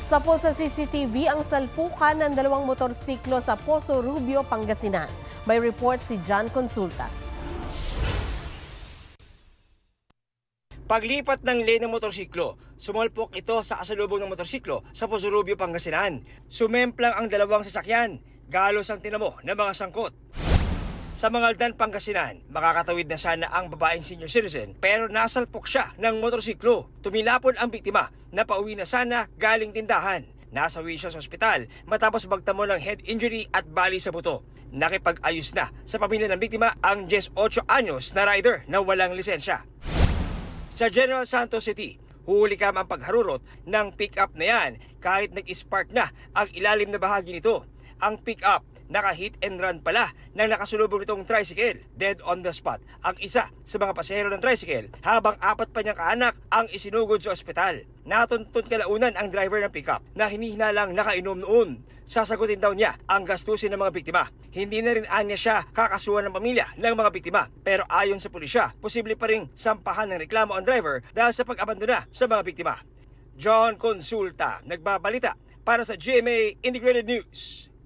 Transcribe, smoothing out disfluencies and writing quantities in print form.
Sapol sa CCTV ang salpukan ng dalawang motorsiklo sa Poso Rubio, Pangasinan. May report si John Consulta. Paglipat ng lane ng motorsiklo, sumulpok ito sa kasalubong ng motorsiklo sa Poso Rubio, Pangasinan. Sumemplang ang dalawang sasakyan, galos ang tinamo ng mga sangkot. Sa Mangaldan, Pangasinan, makakatawid na sana ang babaeng senior citizen pero nasalpok siya ng motorsiklo. Tumilapon ang biktima na pauwi na sana galing tindahan. Nasawi siya sa ospital matapos magtamo ng head injury at bali sa buto. Nakipag-ayos na sa pamilya ng biktima ang 18 anyos na rider na walang lisensya. Sa General Santos City, huhulikam ang pagharurot ng pick-up na yan kahit nag-spark na ang ilalim na bahagi nito. Ang pick-up naka-hit and run pala ng nakasulubong nitong tricycle. Dead on the spot ang isa sa mga pasahero ng tricycle habang 4 pa niyang kaanak ang isinugod sa ospital. Natuntun kalaunan ang driver ng pickup na hinihinalang nakainom noon. Sasagutin daw niya ang gastusin ng mga biktima. Hindi na rin anya siya kakasuhan ng pamilya ng mga biktima. Pero ayon sa pulisya, posible pa ring sampahan ng reklamo ang driver dahil sa pag-abandona sa mga biktima. John Consulta, nagbabalita para sa GMA Integrated News.